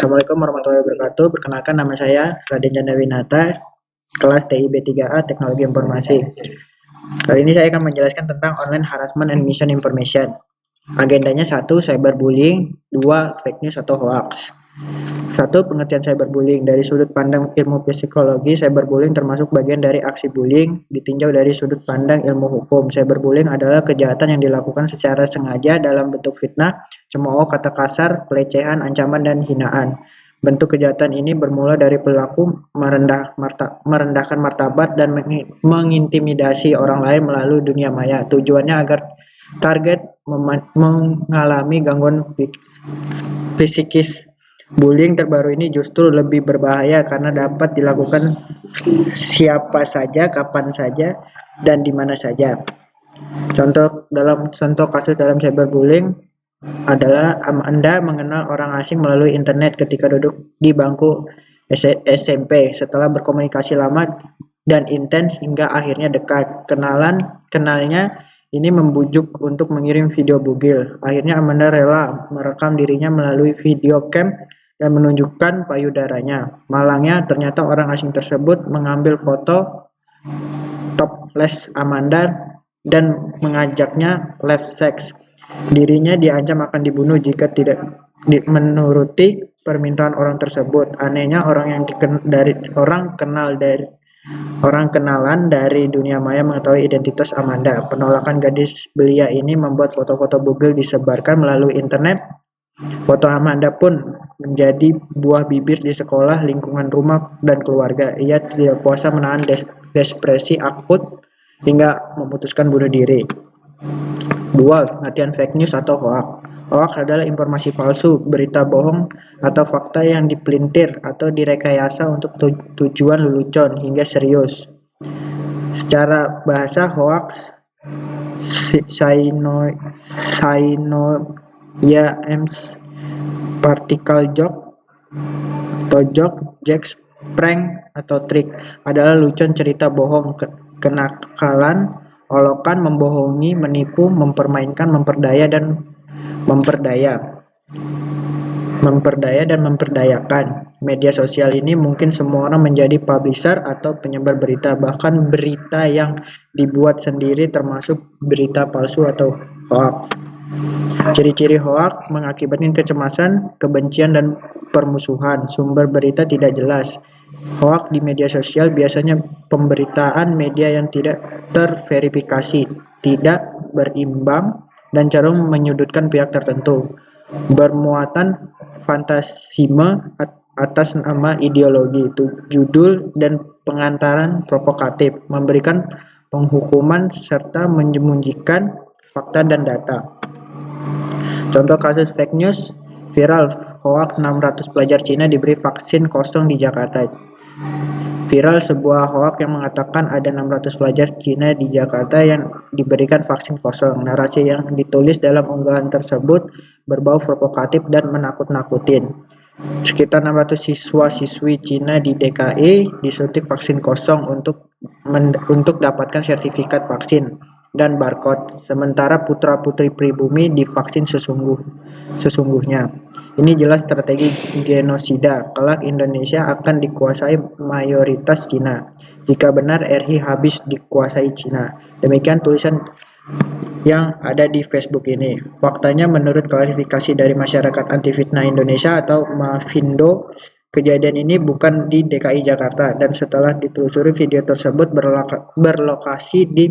Assalamualaikum warahmatullahi wabarakatuh. Perkenalkan nama saya Raden Chandra Winata, kelas TIB 3A Teknologi Informasi. Kali ini saya akan menjelaskan tentang online harassment and misinformation. Agendanya 1. Cyberbullying, 2. Fake news atau hoax. 1. Pengertian cyberbullying. Dari sudut pandang ilmu psikologi, cyberbullying termasuk bagian dari aksi bullying. Ditinjau dari sudut pandang ilmu hukum, cyberbullying adalah kejahatan yang dilakukan secara sengaja dalam bentuk fitnah, cemooh, kata kasar, pelecehan, ancaman, dan hinaan. Bentuk kejahatan ini bermula dari pelaku merendahkan martabat dan mengintimidasi orang lain melalui dunia maya. Tujuannya agar target mengalami gangguan psikis. Bullying terbaru ini justru lebih berbahaya karena dapat dilakukan siapa saja, kapan saja, dan di mana saja. Contoh kasus dalam cyberbullying adalah Anda mengenal orang asing melalui internet ketika duduk di bangku SMP. Setelah berkomunikasi lama dan intens hingga akhirnya dekat, kenalnya ini membujuk untuk mengirim video bugil. Akhirnya Amanda rela merekam dirinya melalui video cam dan menunjukkan payudaranya. Malangnya ternyata orang asing tersebut mengambil foto topless Amanda dan mengajaknya live sex. Dirinya diancam akan dibunuh jika tidak menuruti permintaan orang tersebut. Anehnya orang kenalan dari dunia maya mengetahui identitas Amanda. Penolakan gadis belia ini membuat foto-foto bugil disebarkan melalui internet. Foto Amanda pun menjadi buah bibir di sekolah, lingkungan rumah, dan keluarga. Ia tidak kuasa menahan depresi akut hingga memutuskan bunuh diri. 2. Pengertian fake news atau hoax. Hoax adalah informasi palsu, berita bohong, atau fakta yang dipelintir atau direkayasa untuk tujuan lelucon hingga serius. Secara bahasa, hoax particle joke atau jokes, prank atau trik adalah lelucon, cerita bohong, kenakalan, olokan, membohongi, menipu, mempermainkan, memperdaya dan memperdayakan. Media sosial ini mungkin semua orang menjadi publisher atau penyebar berita, bahkan berita yang dibuat sendiri termasuk berita palsu atau hoax. Ciri-ciri hoax mengakibatkan kecemasan, kebencian, dan permusuhan. Sumber berita tidak jelas. Hoax di media sosial biasanya pemberitaan media yang tidak terverifikasi, tidak berimbang, dan cenderung menyudutkan pihak tertentu. Bermuatan fantasime atas nama ideologi, judul dan pengantaran provokatif, memberikan penghukuman serta menyembunyikan fakta dan data. Contoh kasus fake news viral, hoax 600 pelajar Cina diberi vaksin kosong di Jakarta. Viral sebuah hoax yang mengatakan ada 600 pelajar Cina di Jakarta yang diberikan vaksin kosong. Narasi yang ditulis dalam unggahan tersebut berbau provokatif dan menakut-nakutin. Sekitar 600 siswa-siswi Cina di DKI disuntik vaksin kosong untuk dapatkan sertifikat vaksin dan barcode, sementara putra-putri pribumi divaksin sesungguhnya. Ini jelas strategi genosida. Kelak Indonesia akan dikuasai mayoritas Cina. Jika benar RI habis dikuasai Cina. Demikian tulisan yang ada di Facebook ini. Faktanya menurut klarifikasi dari Masyarakat Anti Fitnah Indonesia atau Mafindo, kejadian ini bukan di DKI Jakarta, dan setelah ditelusuri video tersebut berlokasi di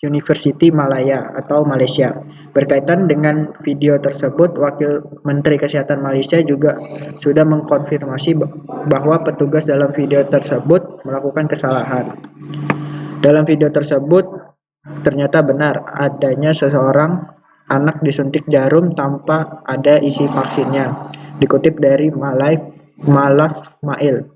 University Malaya atau Malaysia. Berkaitan dengan video tersebut, Wakil Menteri Kesehatan Malaysia juga sudah mengkonfirmasi bahwa petugas dalam video tersebut melakukan kesalahan. Dalam video tersebut ternyata benar adanya seseorang anak disuntik jarum tanpa ada isi vaksinnya. Dikutip dari Malaf Mail.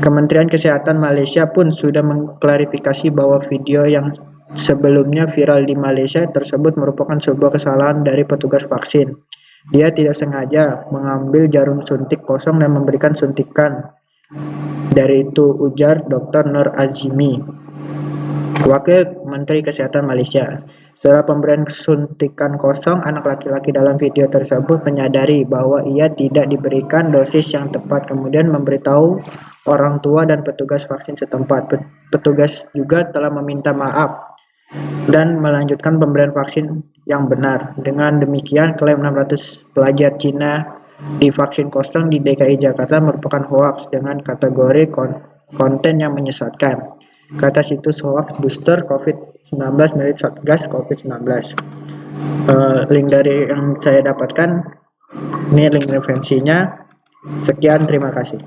Kementerian Kesehatan Malaysia pun sudah mengklarifikasi bahwa video yang sebelumnya viral di Malaysia tersebut merupakan sebuah kesalahan dari petugas vaksin. Dia tidak sengaja mengambil jarum suntik kosong dan memberikan suntikan. Dari itu, ujar Dr. Nur Azimi, Wakil Menteri Kesehatan Malaysia. Setelah pemberian suntikan kosong, anak laki-laki dalam video tersebut menyadari bahwa ia tidak diberikan dosis yang tepat, kemudian memberitahu orang tua dan petugas vaksin setempat. Petugas juga telah meminta maaf dan melanjutkan pemberian vaksin yang benar. Dengan demikian, klaim 600 pelajar Cina divaksin kosong di DKI Jakarta merupakan hoaks dengan kategori konten yang menyesatkan, kata situs hoaks booster COVID-19 milik Satgas COVID-19. Link dari yang saya dapatkan, ini link referensinya. Sekian, terima kasih.